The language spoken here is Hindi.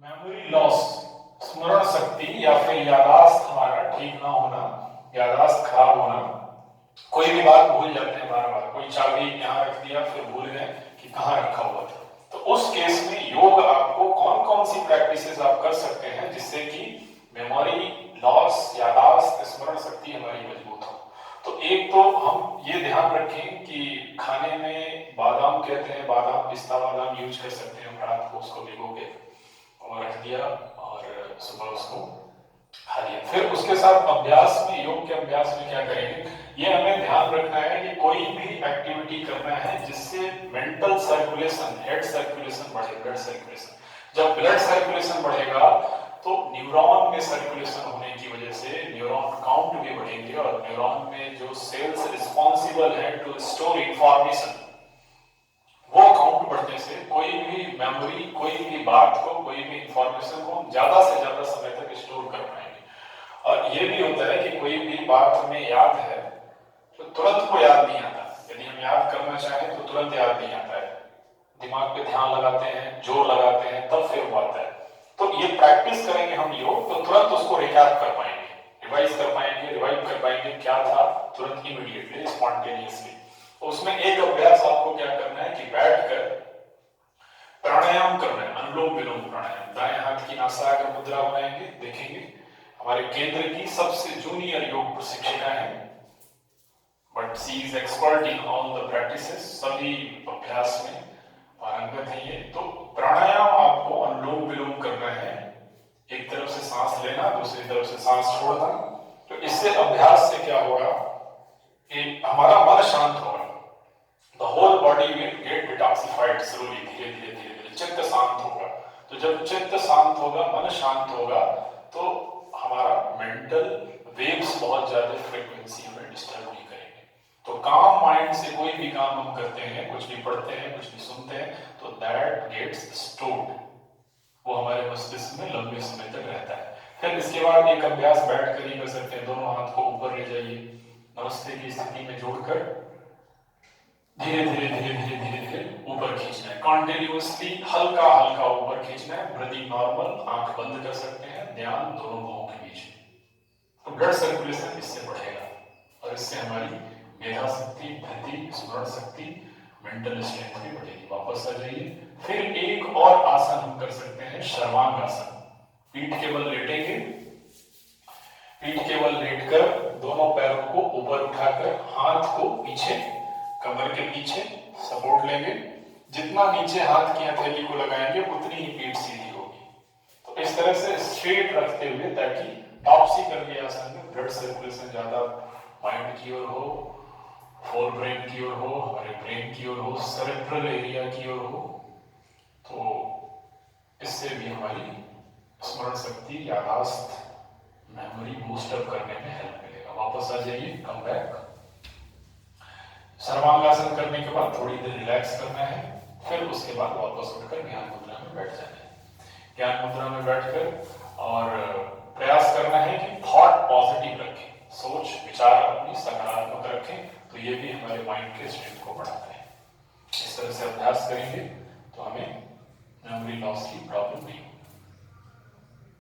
मेमोरी लॉस, स्मरण शक्ति या फिर याददाश्त हमारा ठीक ना होना, याददाश्त खराब होना। कोई भी बात भूल जाते हैं बार बार, कोई चाबी यहाँ रख दिया फिर भूल गए कि कहाँ रखा हुआ था। तो उस केस में योग आपको कौन कौन सी प्रैक्टिसेस आप कर सकते हैं जिससे कि मेमोरी लॉस, याददाश्त, स्मरण शक्ति हमारी मजबूत हो। तो एक तो हम ये ध्यान रखें कि खाने में बादाम कहते हैं, बादाम पिस्ता बादाम यूज कर सकते हैं। हम रात को उसको भिगो के और रख दिया और सुबह उसको खा लिया। फिर उसके साथ अभ्यास में, योग के अभ्यास में क्या करेंगे, ये हमें ध्यान रखना है कि कोई भी एक्टिविटी करना है जिससे मेंटल सर्कुलेशन, हेड सर्कुलेशन बढ़े, ब्लड सर्कुलेशन। जब ब्लड सर्कुलेशन बढ़ेगा तो न्यूरॉन में सर्कुलेशन होने की वजह से न्यूरॉन काउंट भी बढ़ेंगे और न्यूरॉन में जो सेल्स रिस्पॉन्सिबल है टू स्टोर इंफॉर्मेशन, वो काउंट बढ़ने से कोई भी मेमोरी, कोई भी बात को, कोई भी इंफॉर्मेशन को ज्यादा से ज्यादा समय तक स्टोर कर पाएंगे। और ये भी होता है कि कोई भी बात हमें याद है तो तुरंत को याद नहीं आता। यदि हम याद करना चाहें तो तुरंत याद नहीं आता है, दिमाग पे ध्यान लगाते हैं, जोर लगाते हैं, तब फिर वो आता है। तो ये प्रैक्टिस करेंगे हम योग तो तुरंत उसको रिकैप कर पाएंगे, रिवाइज कर पाएंगे, रिवाइव कर पाएंगे क्या था तुरंत, इमीडिएटली, स्पॉन्टेनियसली। उसमें एक अभ्यास आपको क्या करना है कि बैठकर प्राणायाम करना है, अनुलोम विलोम प्राणायाम। दाएं हाथ की नासाग्र मुद्रा बनाएंगे, देखेंगे हमारे केंद्र की सबसे जूनियर योग प्रशिक्षिका है, but she is expert in all the practices, सभी अभ्यास में पारंगत है ये। तो प्राणायाम आपको अनुलोम विलोम करना है, एक तरफ से सांस लेना, दूसरी तरफ से सांस छोड़ना। तो इससे अभ्यास से क्या होगा कि हमारा मन शांत होगा, the whole body will get detoxified slowly, धीरे धीरे धीरे धीरे चित्त शांत होगा। तो जब चित्त शांत होगा, मन शांत होगा, तो हमारा मेंटल वेव्स बहुत ज्यादा फ्रीक्वेंसी में डिस्टर्ब नहीं करेंगे। तो काम माइंड से कोई भी काम हम करते हैं, कुछ भी पढ़ते हैं, कुछ भी सुनते हैं, तो दैट गेट्स स्टोर्ड, वो हमारे मस्तिष्क में लंबे समय तक रहता है। फिर इसके बाद एक अभ्यास बैठ कर ही कर सकते हैं, दोनों हाथ को ऊपर ले जाइए, नमस्ते की स्थिति में जोड़कर धीरे धीरे धीरे धीरे धीरे धीरे ऊपर खींचना है, कॉन्टिन्यूअसली हल्का हल्का ऊपर खींचना है। ब्रीदिंग नॉर्मल, आंख बंद कर सकते हैं, ध्यान दोनों बाहों के बीच में। तो ब्लड सर्कुलेशन इससे बढ़ेगा और इससे हमारी मेधा शक्ति, धृति, स्मरण शक्ति, मेंटल स्ट्रेंथ भी बढ़ेगी। वापस आ जाइए। फिर एक और आसन हम कर सकते हैं, सर्वांग आसन। पीठ के बल लेटेंगे, पीठ के बल लेटकर दोनों पैरों को ऊपर उठाकर हाथ को पीछे, कमर के पीछे सपोर्ट लेंगे। जितना नीचे हाथ की हथेली को लगाएंगे उतनी ही पीठ सीधी होगी। तो इस तरह से स्ट्रेट रखते हुए, ताकि टॉपसी करके आसन में ब्लड सर्कुलेशन ज्यादा माइंड की ओर हो, फोर ब्रेन की ओर हो, हमारे ब्रेन की ओर हो, सेरेब्रल एरिया की ओर हो। तो इससे भी हमारी स्मरण शक्ति, याददाश्त, मेमोरी बूस्ट अप करने में हेल्प मिलेगा। वापस आ जाइए, कम बैक। सर्वांगासन करने के बाद थोड़ी देर रिलैक्स करना है, फिर उसके बाद वापस उठकर ज्ञान मुद्रा में बैठ जाना है। ज्ञान मुद्रा में बैठकर और प्रयास करना है कि थॉट पॉजिटिव रखें।